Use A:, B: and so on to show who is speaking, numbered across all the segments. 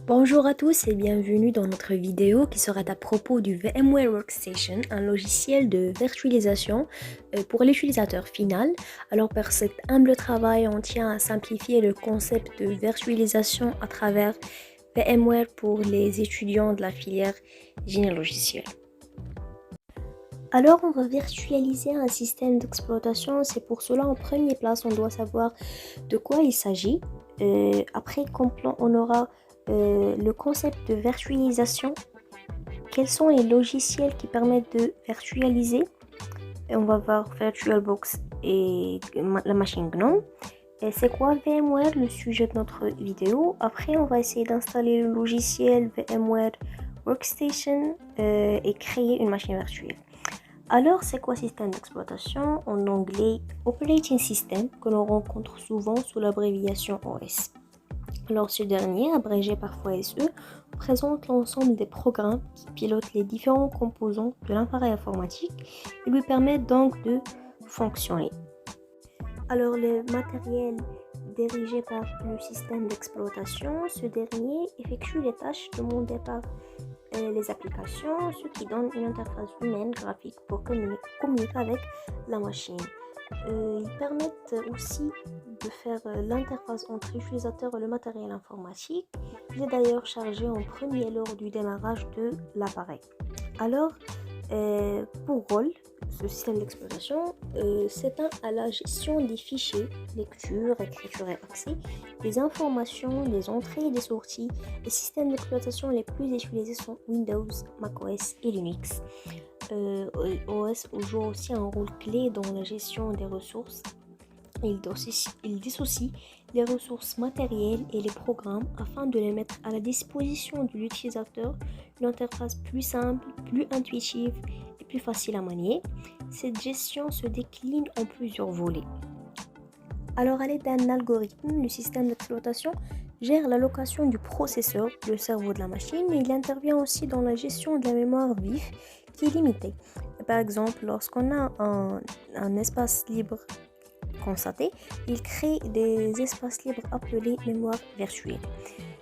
A: Bonjour à tous et bienvenue dans notre vidéo qui sera à propos du VMware Workstation, un logiciel de virtualisation pour l'utilisateur final. Alors par cet humble travail, on tient à simplifier le concept de virtualisation à travers VMware pour les étudiants de la filière génie logiciel. Alors on va virtualiser un système d'exploitation, c'est pour cela en première place on doit savoir de quoi il s'agit. Après on aura le concept de virtualisation, quels sont les logiciels qui permettent de virtualiser. Et on va voir VirtualBox et la machine GNOME. Et c'est quoi VMware, le sujet de notre vidéo. Après on va essayer d'installer le logiciel VMware Workstation et créer une machine virtuelle. Alors, c'est quoi système d'exploitation? En anglais, Operating System, que l'on rencontre souvent sous l'abréviation OS. Alors, ce dernier, abrégé parfois SE, présente l'ensemble des programmes qui pilotent les différents composants de l'appareil informatique et lui permettent donc de fonctionner. Alors, le matériel dirigé par le système d'exploitation, ce dernier effectue les tâches demandées par les applications, ce qui donne une interface humaine graphique pour communiquer avec la machine. Ils permettent aussi de faire l'interface entre l'utilisateur et le matériel informatique. Il est d'ailleurs chargé en premier lors du démarrage de l'appareil. Alors, pour rôle, ce système d'exploitation s'éteint à la gestion des fichiers, lecture, écriture et accès, des informations, des entrées et des sorties. Les systèmes d'exploitation les plus utilisés sont Windows, macOS et Linux. OS joue aussi un rôle clé dans la gestion des ressources. Il dissocie les ressources matérielles et les programmes afin de les mettre à la disposition de l'utilisateur, une interface plus simple, plus intuitive et plus facile à manier. Cette gestion se décline en plusieurs volets. Alors, à l'aide d'un algorithme, le système d'exploitation gère l'allocation du processeur, le cerveau de la machine, et il intervient aussi dans la gestion de la mémoire vive qui est limitée. Par exemple, lorsqu'on a un espace libre constaté, il crée des espaces libres appelés mémoire virtuelle.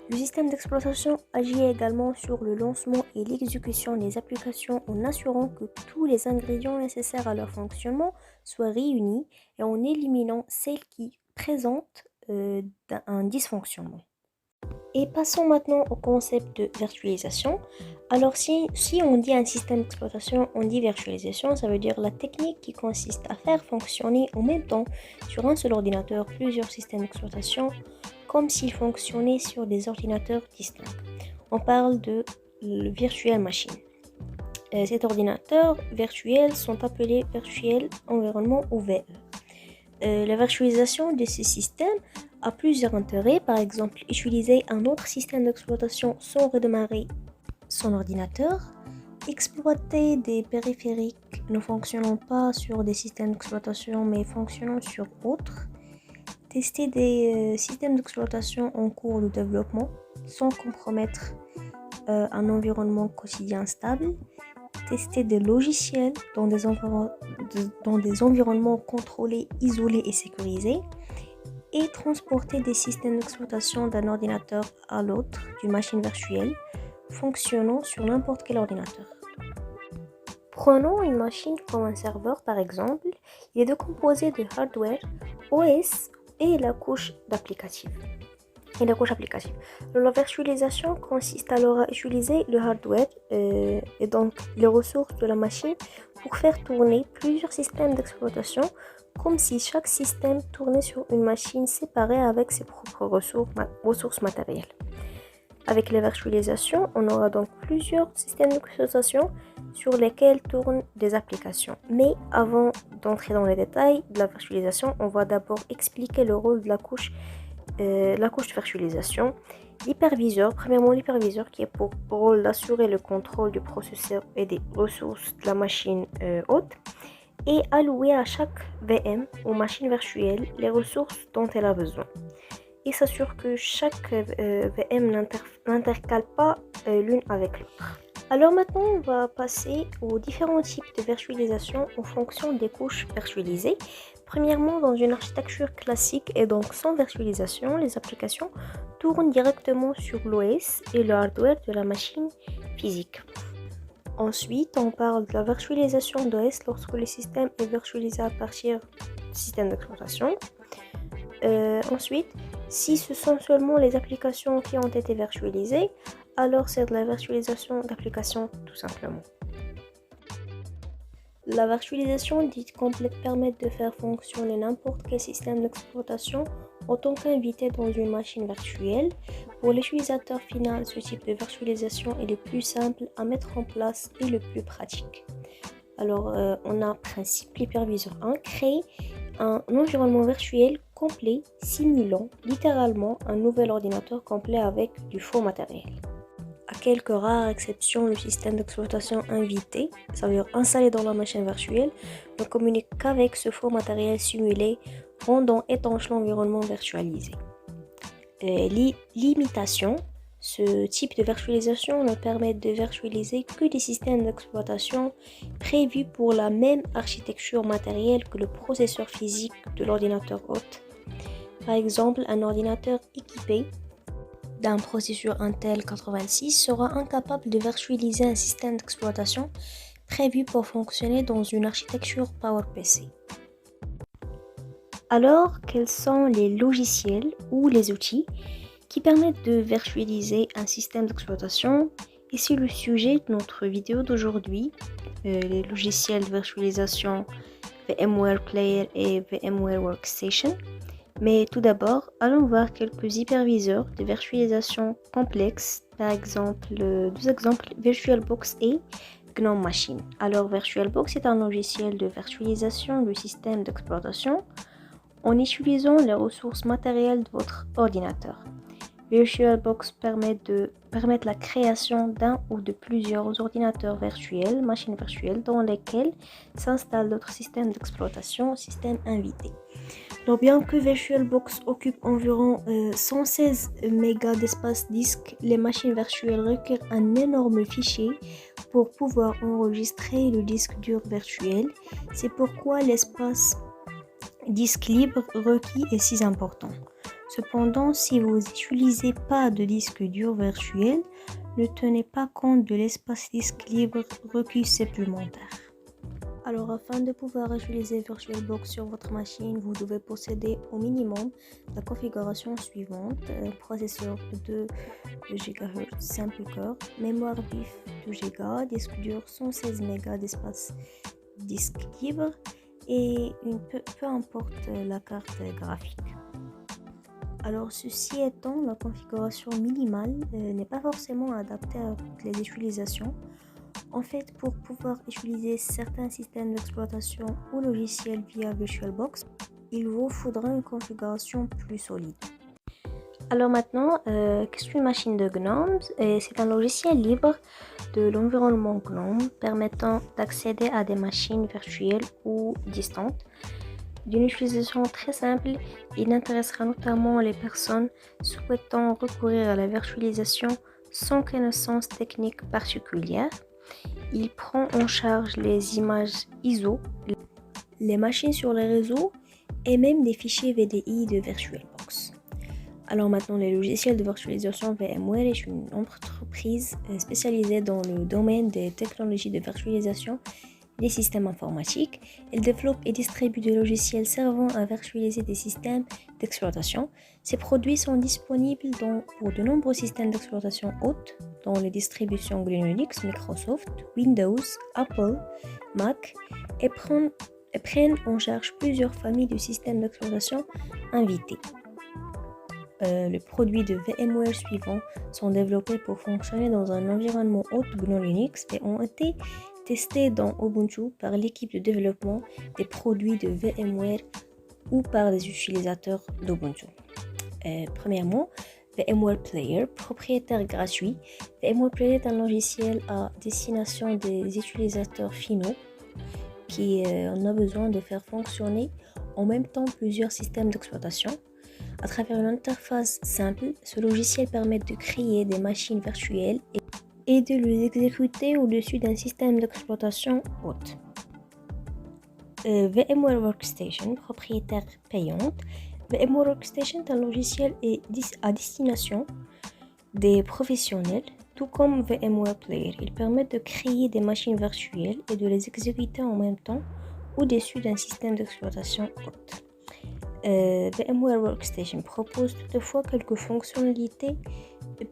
A: Le système d'exploitation agit également sur le lancement et l'exécution des applications en assurant que tous les ingrédients nécessaires à leur fonctionnement soient réunis et en éliminant celles qui présentent un dysfonctionnement. Et passons maintenant au concept de virtualisation. Alors si on dit un système d'exploitation, on dit virtualisation, ça veut dire la technique qui consiste à faire fonctionner en même temps sur un seul ordinateur plusieurs systèmes d'exploitation comme s'ils fonctionnaient sur des ordinateurs distincts. On parle de virtual machine. Ces ordinateurs virtuels sont appelés virtual environnement ou VE. La virtualisation de ces systèmes a plusieurs intérêts, par exemple utiliser un autre système d'exploitation sans redémarrer son ordinateur, exploiter des périphériques ne fonctionnant pas sur des systèmes d'exploitation mais fonctionnant sur autres, tester des systèmes d'exploitation en cours de développement sans compromettre un environnement quotidien stable, tester des logiciels dans des environnements contrôlés, isolés et sécurisés, et transporter des systèmes d'exploitation d'un ordinateur à l'autre d'une machine virtuelle fonctionnant sur n'importe quel ordinateur. Prenons une machine comme un serveur par exemple. Il est composé de hardware, OS et la couche applicative. La virtualisation consiste alors à utiliser le hardware et donc les ressources de la machine pour faire tourner plusieurs systèmes d'exploitation comme si chaque système tournait sur une machine séparée avec ses propres ressources matérielles. Avec la virtualisation, on aura donc plusieurs systèmes d'exploitation sur lesquels tournent des applications. Mais avant d'entrer dans les détails de la virtualisation, on va d'abord expliquer le rôle de la couche de virtualisation. L'hyperviseur, premièrement l'hyperviseur qui est pour rôle d'assurer le contrôle du processeur et des ressources de la machine hôte et allouer à chaque VM ou machine virtuelle les ressources dont elle a besoin. Et s'assure que chaque VM n'intercale pas l'une avec l'autre. Alors maintenant, on va passer aux différents types de virtualisation en fonction des couches virtualisées. Premièrement, dans une architecture classique et donc sans virtualisation, les applications tournent directement sur l'OS et le hardware de la machine physique. Ensuite, on parle de la virtualisation d'OS lorsque le système est virtualisé à partir du système d'exploitation. Ensuite, si ce sont seulement les applications qui ont été virtualisées, alors c'est de la virtualisation d'applications tout simplement. La virtualisation dite complète permet de faire fonctionner n'importe quel système d'exploitation en tant qu'invité dans une machine virtuelle. Pour l'utilisateur final, ce type de virtualisation est le plus simple à mettre en place et le plus pratique. Alors, on a principe l'hyperviseur 1, créer un environnement virtuel complet simulant littéralement un nouvel ordinateur complet avec du faux matériel. À quelques rares exceptions, le système d'exploitation invité, ça veut dire installé dans la machine virtuelle, ne communique qu'avec ce faux matériel simulé, rendant étanche l'environnement virtualisé. Limitation, ce type de virtualisation ne permet de virtualiser que des systèmes d'exploitation prévus pour la même architecture matérielle que le processeur physique de l'ordinateur hôte. Par exemple, un ordinateur équipé d'un processeur Intel 86 sera incapable de virtualiser un système d'exploitation prévu pour fonctionner dans une architecture PowerPC. Alors, quels sont les logiciels ou les outils qui permettent de virtualiser un système d'exploitation? Et c'est le sujet de notre vidéo d'aujourd'hui, les logiciels de virtualisation VMware Player et VMware Workstation. Mais tout d'abord, allons voir quelques hyperviseurs de virtualisation complexes, par exemple, deux exemples, VirtualBox et GNOME Machine. Alors, VirtualBox est un logiciel de virtualisation du système d'exploitation en utilisant les ressources matérielles de votre ordinateur. VirtualBox permet la création d'un ou de plusieurs ordinateurs virtuels, machines virtuelles, dans lesquelles s'installent d'autres systèmes d'exploitation, systèmes invités. Alors, bien que VirtualBox occupe environ 116 mégas d'espace disque, les machines virtuelles requièrent un énorme fichier pour pouvoir enregistrer le disque dur virtuel. C'est pourquoi l'espace disque libre requis est si important. Cependant, si vous n'utilisez pas de disque dur virtuel, ne tenez pas compte de l'espace disque libre requis supplémentaire. Alors, afin de pouvoir utiliser VirtualBox sur votre machine, vous devez posséder au minimum la configuration suivante: processeur 2 GHz simple core, mémoire vive 2 Go, disque dur 116 MB d'espace disque libre et peu importe la carte graphique. Alors, ceci étant, la configuration minimale n'est pas forcément adaptée à toutes les utilisations. En fait, pour pouvoir utiliser certains systèmes d'exploitation ou logiciels via VirtualBox, il vous faudra une configuration plus solide. Alors maintenant, qu'est-ce qu'une machine de GNOME? C'est un logiciel libre de l'environnement GNOME permettant d'accéder à des machines virtuelles ou distantes. D'une utilisation très simple, il intéressera notamment les personnes souhaitant recourir à la virtualisation sans connaissance technique particulière. Il prend en charge les images ISO, les machines sur les réseaux et même des fichiers VDI de VirtualBox. Alors maintenant, les logiciels de virtualisation VMware est une entreprise spécialisée dans le domaine des technologies de virtualisation des systèmes informatiques. Elle développe et distribue des logiciels servant à virtualiser des systèmes d'exploitation. Ces produits sont disponibles pour de nombreux systèmes d'exploitation hôtes, dont les distributions Linux, Microsoft, Windows, Apple, Mac, et prennent en charge plusieurs familles de systèmes d'exploitation invités. Les produits de VMware suivants sont développés pour fonctionner dans un environnement hôte GNU Linux et ont été testés dans Ubuntu par l'équipe de développement des produits de VMware ou par des utilisateurs d'Ubuntu. Premièrement, VMware Player, propriétaire gratuit. VMware Player est un logiciel à destination des utilisateurs finaux qui en a besoin de faire fonctionner en même temps plusieurs systèmes d'exploitation. À travers une interface simple, ce logiciel permet de créer des machines virtuelles et de les exécuter au-dessus d'un système d'exploitation hôte. VMware Workstation, propriétaire payante. VMware Workstation est un logiciel à destination des professionnels, tout comme VMware Player. Il permet de créer des machines virtuelles et de les exécuter en même temps au-dessus d'un système d'exploitation haute. VMware Workstation propose toutefois quelques fonctionnalités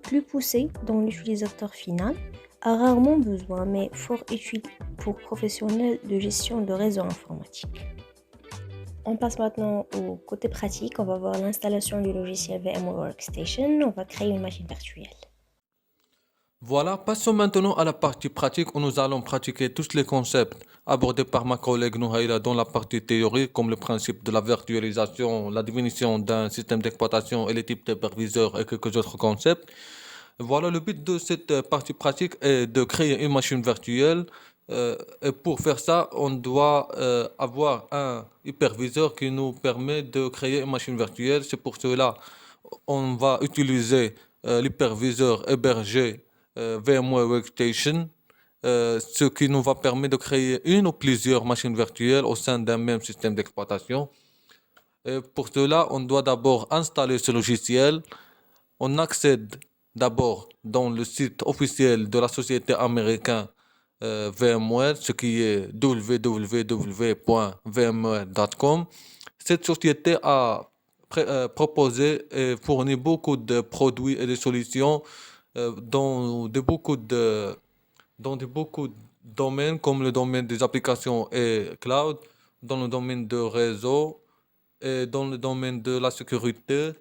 A: plus poussées dont l'utilisateur final a rarement besoin, mais fort utile pour professionnels de gestion de réseau informatique. On passe maintenant au côté pratique. On va voir l'installation du logiciel VMware Workstation. On va créer une machine virtuelle.
B: Voilà, passons maintenant à la partie pratique où nous allons pratiquer tous les concepts abordés par ma collègue Nouhaïla dans la partie théorique, comme le principe de la virtualisation, la définition d'un système d'exploitation et les types d'hyperviseurs et quelques autres concepts. Voilà, le but de cette partie pratique est de créer une machine virtuelle. Et pour faire ça, on doit avoir un hyperviseur qui nous permet de créer une machine virtuelle. C'est pour cela on va utiliser l'hyperviseur hébergé VMware Workstation, ce qui nous va permettre de créer une ou plusieurs machines virtuelles au sein d'un même système d'exploitation. Et pour cela, on doit d'abord installer ce logiciel. On accède d'abord dans le site officiel de la société américaine VMware, ce qui est www.vmware.com. Cette société a proposé et fourni beaucoup de produits et de solutions dans beaucoup de domaines, comme le domaine des applications et cloud, dans le domaine de réseau et dans le domaine de la sécurité.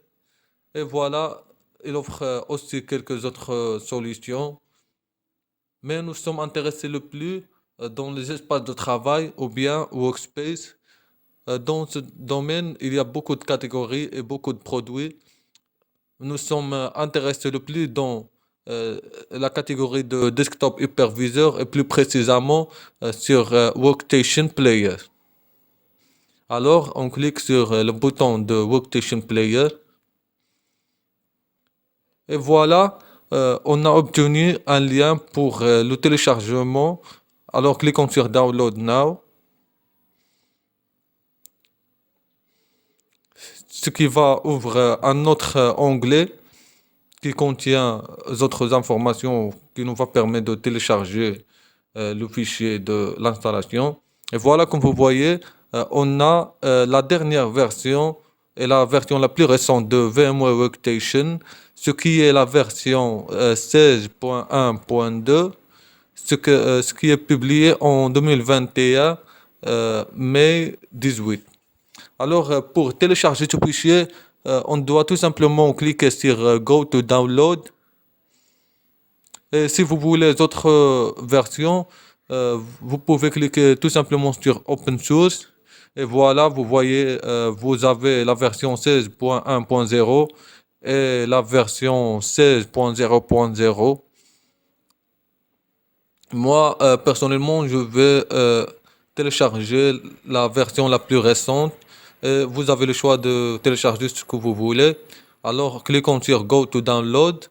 B: Et voilà, il offre aussi quelques autres solutions. Mais nous sommes intéressés le plus dans les espaces de travail ou bien workspace. Dans ce domaine, il y a beaucoup de catégories et beaucoup de produits. Nous sommes intéressés le plus dans la catégorie de desktop hyperviseur et plus précisément sur Workstation Player. Alors, on clique sur le bouton de Workstation Player. Et voilà, on a obtenu un lien pour le téléchargement. Alors, cliquons sur Download Now. Ce qui va ouvrir un autre onglet qui contient d'autres informations qui nous va permettre de télécharger le fichier de l'installation. Et voilà, comme vous voyez, on a la dernière version et la version la plus récente de VMware Workstation, ce qui est la version 16.1.2, ce qui est publié en 2021, mai 18. Alors, pour télécharger ce fichier, on doit tout simplement cliquer sur Go to Download. Et si vous voulez d'autres versions, vous pouvez cliquer tout simplement sur Open Source. Et voilà, vous voyez, vous avez la version 16.1.0 et la version 16.0.0. Moi, personnellement, je vais télécharger la version la plus récente. Vous avez le choix de télécharger ce que vous voulez. Alors, cliquons sur Go to Download.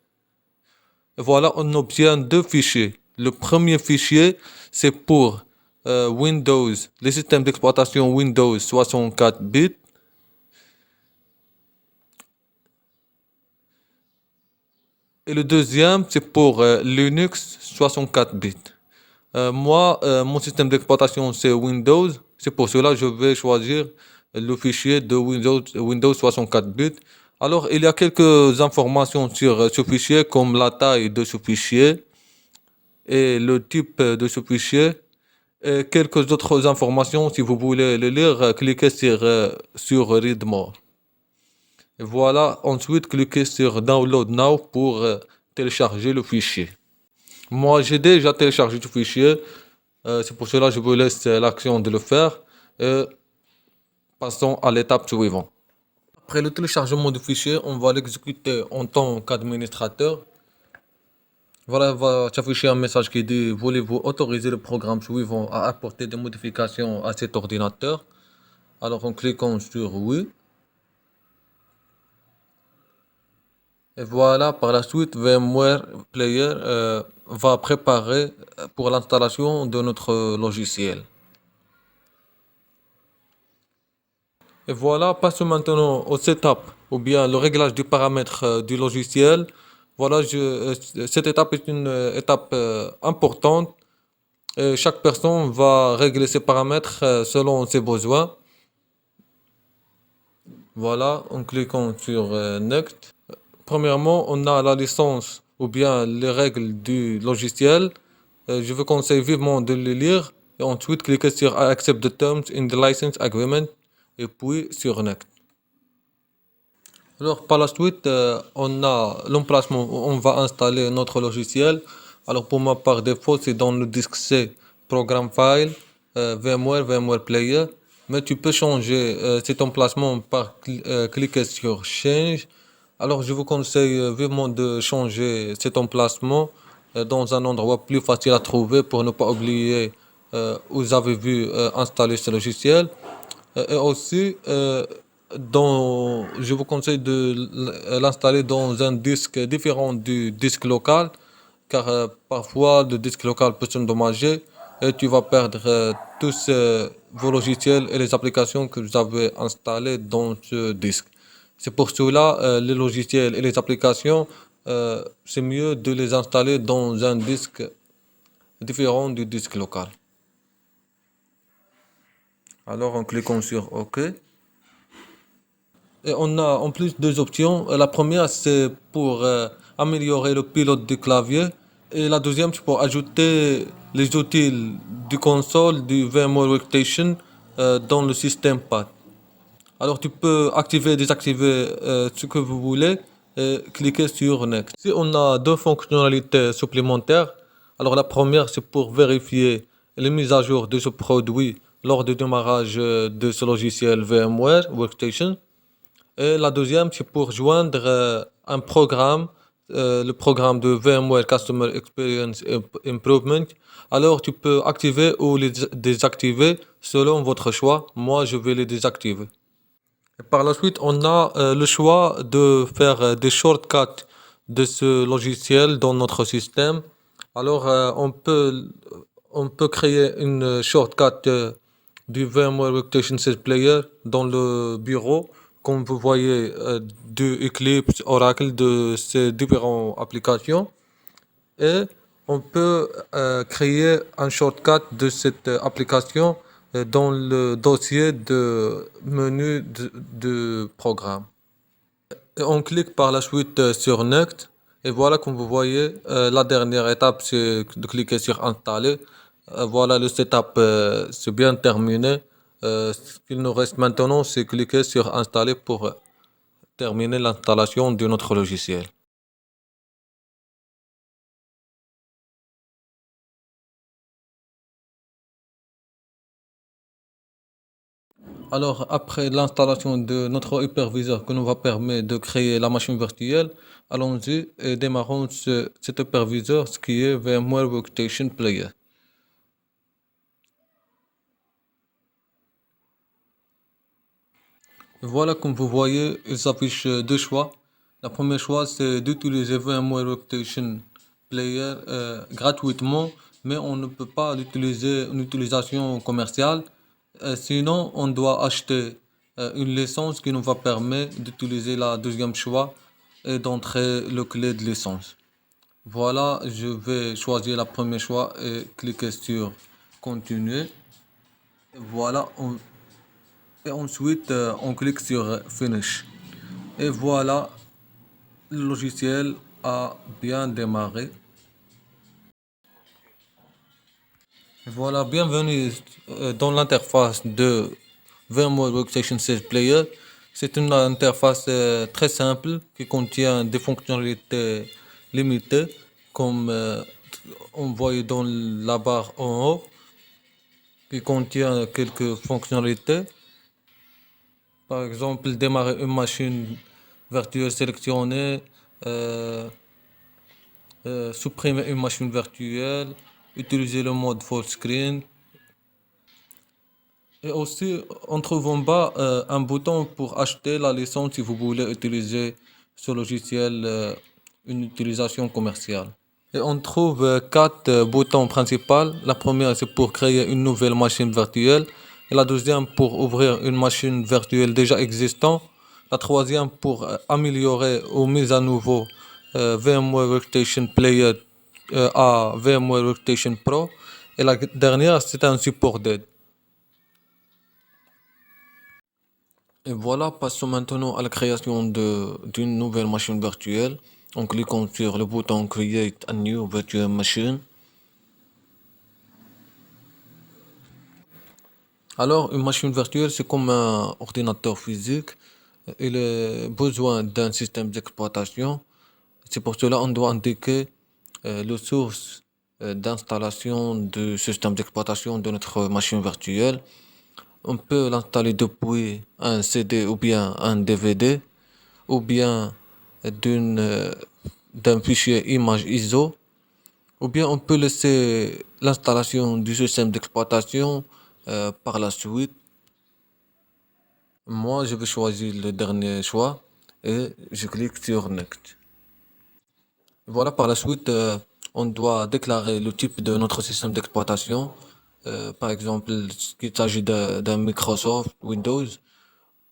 B: Et voilà, on obtient deux fichiers. Le premier fichier, c'est pour Windows, les systèmes d'exploitation Windows 64 bits. Et le deuxième, c'est pour Linux 64 bits. Moi, mon système d'exploitation, c'est Windows. C'est pour cela que je vais choisir le fichier de Windows 64 bits. Alors, il y a quelques informations sur ce fichier, comme la taille de ce fichier et le type de ce fichier. Et quelques autres informations, si vous voulez les lire, cliquez sur Read More. Et voilà, ensuite, cliquez sur Download Now pour télécharger le fichier. Moi, j'ai déjà téléchargé ce fichier. C'est pour cela que je vous laisse l'action de le faire. Et passons à l'étape suivante. Après le téléchargement du fichier, on va l'exécuter en tant qu'administrateur. Voilà, il va s'afficher un message qui dit: voulez-vous autoriser le programme suivant à apporter des modifications à cet ordinateur? Alors, on clique sur oui. Et voilà, par la suite, VMware Player va préparer pour l'installation de notre logiciel. Et voilà, passons maintenant au setup ou bien le réglage du paramètre du logiciel. Voilà, cette étape est une étape importante. Chaque personne va régler ses paramètres selon ses besoins. Voilà, en cliquant sur Next. Premièrement, on a la licence ou bien les règles du logiciel. Je vous conseille vivement de les lire. Et ensuite, cliquez sur I accept the terms in the license agreement. Et puis sur Next. Alors, par la suite, on a l'emplacement où on va installer notre logiciel. Alors, pour moi, par défaut, c'est dans le disque C, Program File, VMware, VMware Player. Mais tu peux changer cet emplacement par cliquer sur Change. Alors, je vous conseille vivement de changer cet emplacement dans un endroit plus facile à trouver pour ne pas oublier où vous avez vu installer ce logiciel. Et aussi, je vous conseille de l'installer dans un disque différent du disque local, car parfois le disque local peut s'endommager et tu vas perdre tous vos logiciels et les applications que vous avez installés dans ce disque. C'est pour cela, les logiciels et les applications, c'est mieux de les installer dans un disque différent du disque local. Alors, en cliquant sur OK. Et on a en plus deux options. La première, c'est pour améliorer le pilote du clavier. Et la deuxième, c'est pour ajouter les outils du console du VMware Workstation dans le système pad. Alors tu peux activer et désactiver ce que vous voulez et cliquer sur Next. Ici, on a deux fonctionnalités supplémentaires. Alors la première, c'est pour vérifier les mises à jour de ce produit lors du démarrage de ce logiciel VMware Workstation. Et la deuxième, c'est pour joindre un programme, le programme de VMware Customer Experience Improvement. Alors, tu peux activer ou les désactiver selon votre choix. Moi, je vais les désactiver. Et par la suite, on a le choix de faire des shortcuts de ce logiciel dans notre système. Alors, on peut créer une shortcut du VMware Workstation 16 Player dans le bureau. Comme vous voyez, du Eclipse, Oracle, de ces différentes applications. Et on peut créer un shortcut de cette application dans le dossier de menu de programme. Et on clique par la suite sur Next. Et voilà, comme vous voyez, la dernière étape, c'est de cliquer sur Installer. Voilà, le setup, c'est bien terminé. Ce qu'il nous reste maintenant, c'est cliquer sur Installer pour terminer l'installation de notre logiciel. Alors, après l'installation de notre hyperviseur qui nous va permettre de créer la machine virtuelle, allons-y et démarrons cet hyperviseur, ce qui est VMware Workstation Player. Voilà, comme vous voyez, il s'affiche deux choix. Le premier choix, c'est d'utiliser VMware Workstation Player gratuitement, mais on ne peut pas l'utiliser en utilisation commerciale. Sinon, on doit acheter une licence qui nous va permettre d'utiliser la deuxième choix et d'entrer le clé de licence. Voilà, je vais choisir la première choix et cliquer sur continuer. Voilà, et ensuite on clique sur finish. Et voilà, le logiciel a bien démarré. Voilà, bienvenue dans l'interface de VMware Workstation 16 Player. C'est une interface très simple qui contient des fonctionnalités limitées, comme on voit dans la barre en haut, qui contient quelques fonctionnalités. Par exemple, démarrer une machine virtuelle sélectionnée, euh, supprimer une machine virtuelle, utiliser le mode full screen. Et aussi, on trouve en bas un bouton pour acheter la licence si vous voulez utiliser ce logiciel, une utilisation commerciale. Et on trouve quatre boutons principaux. La première, c'est pour créer une nouvelle machine virtuelle. Et la deuxième pour ouvrir une machine virtuelle déjà existante. La troisième pour améliorer ou mise à nouveau VMware Workstation Player à VMware Workstation Pro. Et la dernière, c'est un support d'aide. Et voilà, passons maintenant à la création d'une nouvelle machine virtuelle en cliquant sur le bouton Create a new virtual machine. Alors, une machine virtuelle, c'est comme un ordinateur physique. Il a besoin d'un système d'exploitation. C'est pour cela qu'on doit indiquer le source d'installation du système d'exploitation de notre machine virtuelle. On peut l'installer depuis un CD ou bien un DVD ou bien d'un fichier image ISO ou bien on peut laisser l'installation du système d'exploitation par la suite. Moi, je vais choisir le dernier choix et je clique sur Next. Voilà, par la suite, on doit déclarer le type de notre système d'exploitation. Par exemple, qu'il s'agit d'un Microsoft Windows,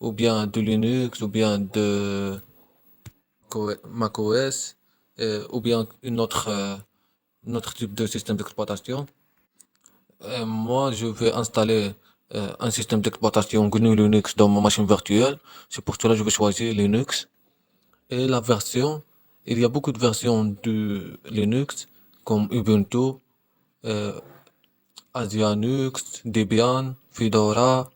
B: ou bien de Linux, ou bien de macOS, ou bien un autre type de système d'exploitation. Moi, je vais installer un système d'exploitation GNU Linux dans ma machine virtuelle. C'est pour cela que je vais choisir Linux. Et la version, il y a beaucoup de versions de Linux, comme Ubuntu, euh, Asianux, Debian, Fedora,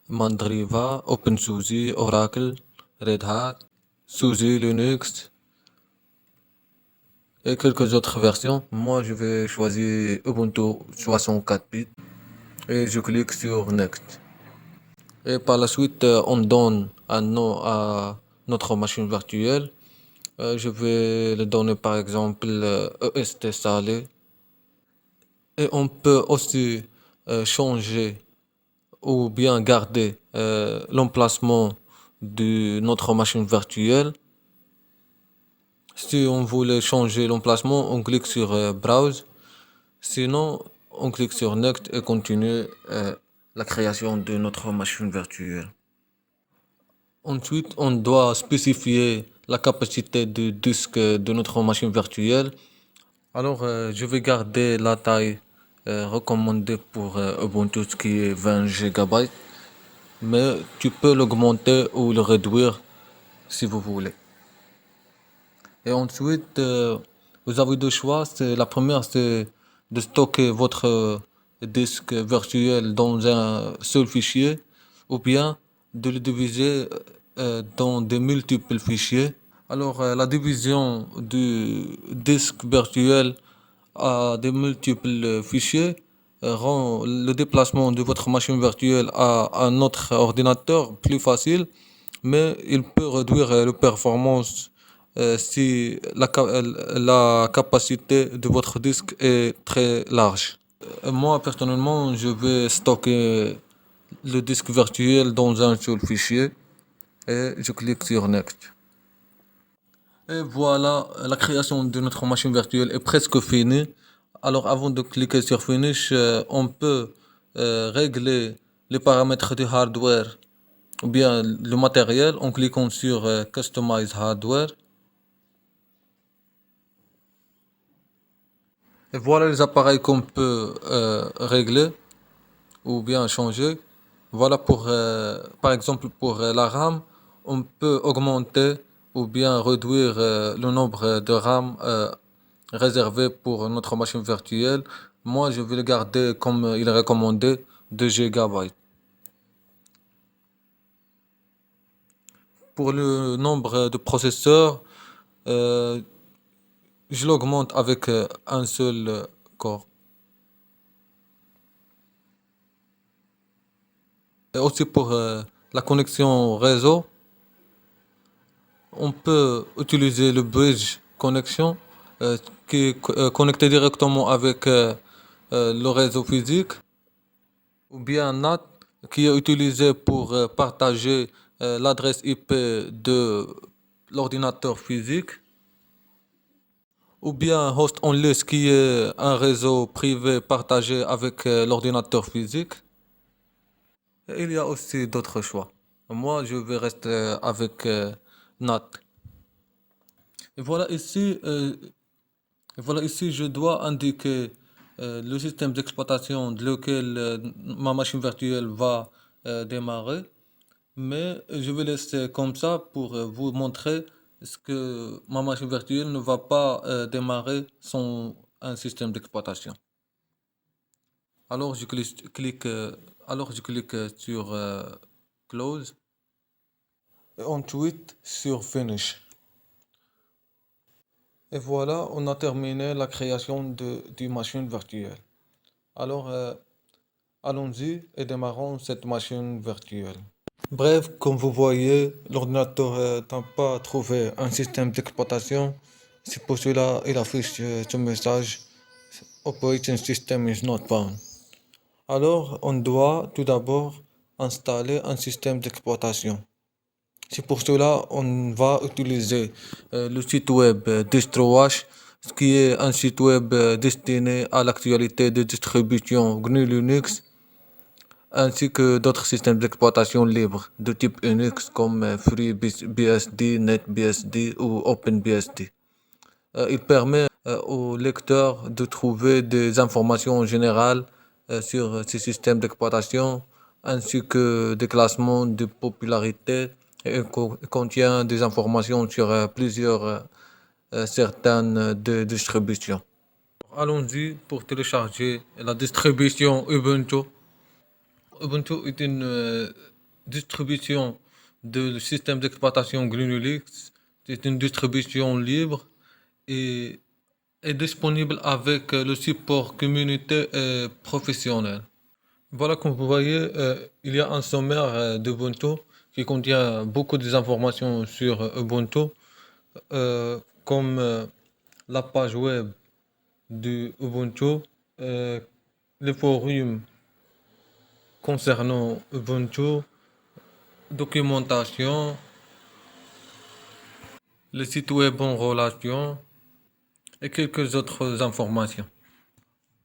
B: Mandriva, OpenSUSE, Oracle, Red Hat, SUSE Linux et quelques autres versions. Moi, je vais choisir Ubuntu 64 bits et je clique sur Next. Et par la suite, on donne un nom à notre machine virtuelle. Je vais le donner par exemple EST Salé. Et on peut aussi changer ou bien garder l'emplacement de notre machine virtuelle. Si on voulait changer l'emplacement, on clique sur Browse. Sinon, on clique sur Next et continue la création de notre machine virtuelle. Ensuite, on doit spécifier la capacité de disque de notre machine virtuelle. Alors, je vais garder la taille recommandée pour Ubuntu, ce qui est 20 gigabytes. Mais tu peux l'augmenter ou le réduire si vous voulez. Et ensuite, vous avez deux choix. La première, c'est de stocker votre disque virtuel dans un seul fichier ou bien de le diviser dans de multiples fichiers. Alors, la division du disque virtuel à des multiples fichiers rend le déplacement de votre machine virtuelle à un autre ordinateur plus facile, mais il peut réduire la performance si la capacité de votre disque est très large. Moi, personnellement, je vais stocker le disque virtuel dans un seul fichier et je clique sur Next. Et voilà, la création de notre machine virtuelle est presque finie. Alors avant de cliquer sur Finish, on peut régler les paramètres du hardware ou bien le matériel en cliquant sur Customize Hardware. Et voilà les appareils qu'on peut régler ou bien changer. Voilà pour, par exemple, pour la RAM, on peut augmenter ou bien réduire le nombre de RAM réservé pour notre machine virtuelle. Moi, je vais le garder comme il est recommandé, 2 gigabytes. Pour le nombre de processeurs, euh, je l'augmente avec un seul corps. Et aussi pour la connexion réseau, on peut utiliser le bridge connexion qui est connecté directement avec le réseau physique ou bien NAT qui est utilisé pour partager l'adresse IP de l'ordinateur physique ou bien host on list qui est un réseau privé partagé avec l'ordinateur physique. Et il y a aussi d'autres choix. Moi, je vais rester avec NAT. Et voilà ici, je dois indiquer le système d'exploitation de lequel ma machine virtuelle va démarrer. Mais je vais laisser comme ça pour vous montrer ce que ma machine virtuelle ne va pas démarrer sans un système d'exploitation. Alors je clique sur Close et ensuite sur Finish. Et voilà, on a terminé la création d'une machine virtuelle. Alors, allons-y et démarrons cette machine virtuelle. Bref, comme vous voyez, l'ordinateur n'a pas trouvé un système d'exploitation. C'est pour cela qu'il affiche ce message Operating System is not found. Alors, on doit tout d'abord installer un système d'exploitation. C'est pour cela on va utiliser le site web DistroWash, ce qui est un site web destiné à l'actualité de distribution GNU Linux, ainsi que d'autres systèmes d'exploitation libres de type Unix comme FreeBSD, NetBSD ou OpenBSD. Il permet aux lecteurs de trouver des informations générales sur ces systèmes d'exploitation, ainsi que des classements de popularité et contient des informations sur plusieurs certaines de distributions. Allons-y pour télécharger la distribution Ubuntu. Ubuntu est une distribution de système d'exploitation GNU Linux. C'est une distribution libre et est disponible avec le support communauté et professionnel. Voilà, comme vous voyez, il y a un sommaire d'Ubuntu qui contient beaucoup d'informations sur Ubuntu, comme la page web du Ubuntu, euh, les forums concernant Ubuntu, documentation, le site web en relation et quelques autres informations.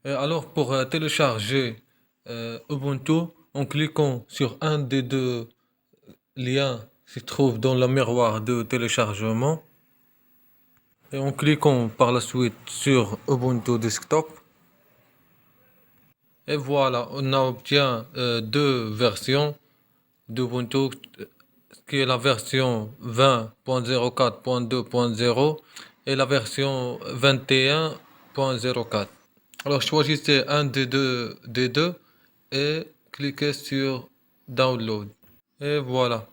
B: Et alors, pour télécharger Ubuntu, en cliquant sur un des deux liens qui se trouve dans le miroir de téléchargement et en cliquant par la suite sur Ubuntu Desktop, et voilà, on obtient deux versions d'Ubuntu, qui est la version 20.04.2.0 et la version 21.04. Alors choisissez un des deux et cliquez sur Download. Et voilà,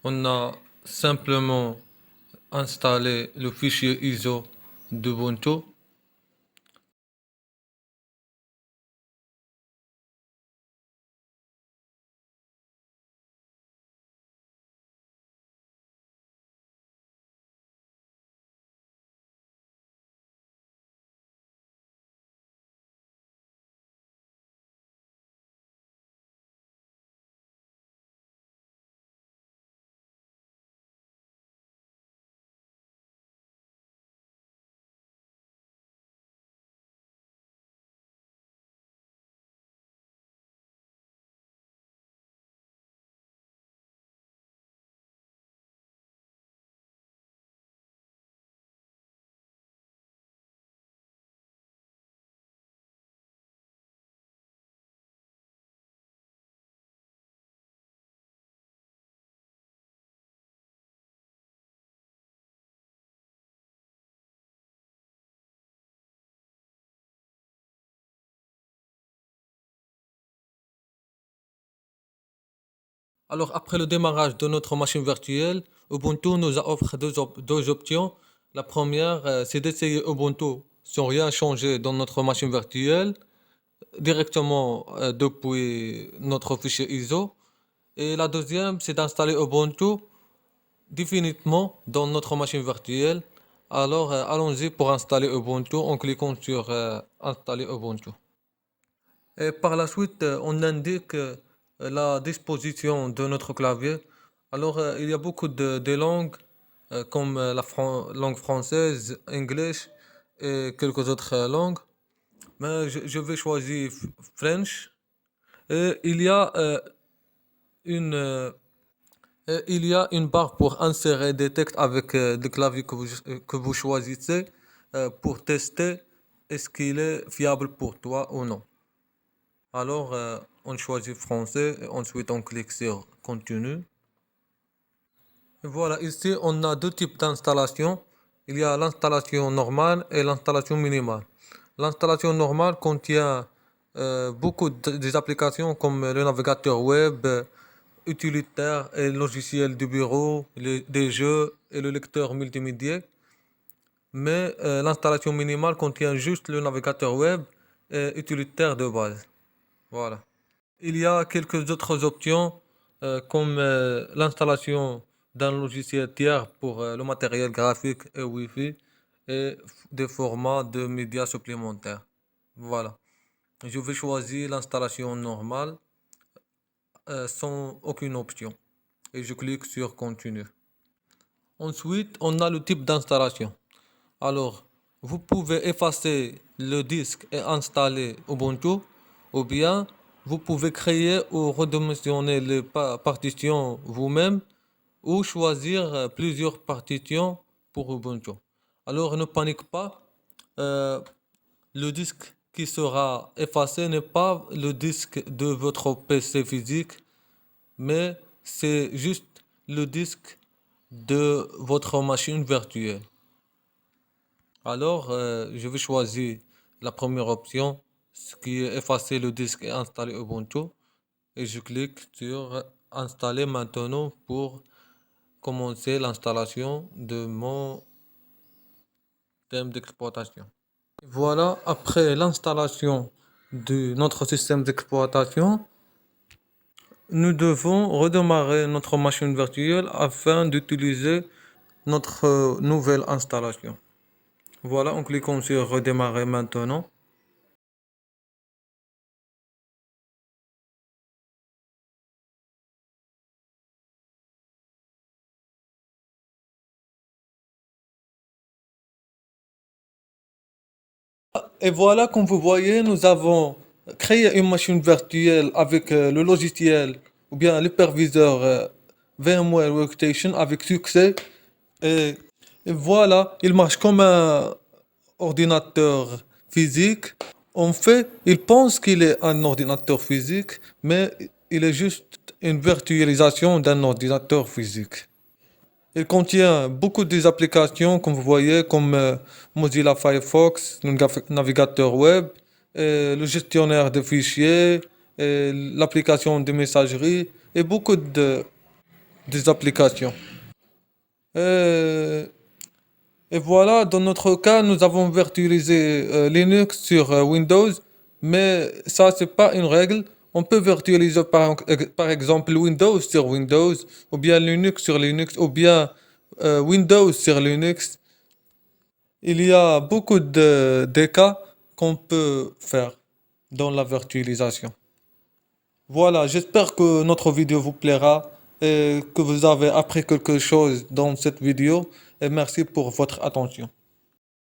B: on a simplement installé le fichier ISO d'Ubuntu. Alors, après le démarrage de notre machine virtuelle, Ubuntu nous offre deux options. La première, c'est d'essayer Ubuntu sans rien changer dans notre machine virtuelle, directement depuis notre fichier ISO. Et la deuxième, c'est d'installer Ubuntu définitivement dans notre machine virtuelle. Alors, allons-y pour installer Ubuntu en cliquant sur Installer Ubuntu. Et par la suite, on indique la disposition de notre clavier. Alors, il y a beaucoup de langues, comme langue française, English et quelques autres langues. Mais je vais choisir French. Et il y a il y a une barre pour insérer des textes avec le clavier que vous choisissez pour tester est-ce qu'il est fiable pour toi ou non. Alors, on choisit français et ensuite on clique sur continue. Et voilà, ici on a deux types d'installation. Il y a l'installation normale et l'installation minimale. L'installation normale contient beaucoup des applications comme le navigateur web, utilitaire et logiciel du bureau, des jeux et le lecteur multimédia. Mais l'installation minimale contient juste le navigateur web et utilitaire de base. Voilà. Il y a quelques autres options comme l'installation d'un logiciel tiers pour le matériel graphique et Wi-Fi et des formats de médias supplémentaires. Voilà. Je vais choisir l'installation normale sans aucune option et je clique sur continue. Ensuite, on a le type d'installation. Alors, vous pouvez effacer le disque et installer Ubuntu, ou bien vous pouvez créer ou redimensionner les partitions vous-même, ou choisir plusieurs partitions pour Ubuntu. Alors, ne panique pas, euh, le disque qui sera effacé n'est pas le disque de votre PC physique, mais c'est juste le disque de votre machine virtuelle. Alors, je vais choisir la première option, ce qui est effacer le disque et installer Ubuntu. Et je clique sur installer maintenant pour commencer l'installation de mon thème d'exploitation. Voilà, après l'installation de notre système d'exploitation, nous devons redémarrer notre machine virtuelle afin d'utiliser notre nouvelle installation. Voilà, en cliquant sur redémarrer maintenant. Et voilà, comme vous voyez, nous avons créé une machine virtuelle avec le logiciel ou bien l'hyperviseur VMware Workstation avec succès. Et, et voilà, il marche comme un ordinateur physique. En fait, il pense qu'il est un ordinateur physique, mais il est juste une virtualisation d'un ordinateur physique. Il contient beaucoup des applications, comme vous voyez, comme Mozilla Firefox, le navigateur web, et le gestionnaire de fichiers, et l'application de messagerie, et beaucoup des applications. Et, et voilà, dans notre cas, nous avons virtualisé Linux sur Windows, mais ça, c'est pas une règle. On peut virtualiser par exemple Windows sur Windows, ou bien Linux sur Linux, ou bien Windows sur Linux. Il y a beaucoup de cas qu'on peut faire dans la virtualisation. Voilà, j'espère que notre vidéo vous plaira et que vous avez appris quelque chose dans cette vidéo et merci pour votre attention.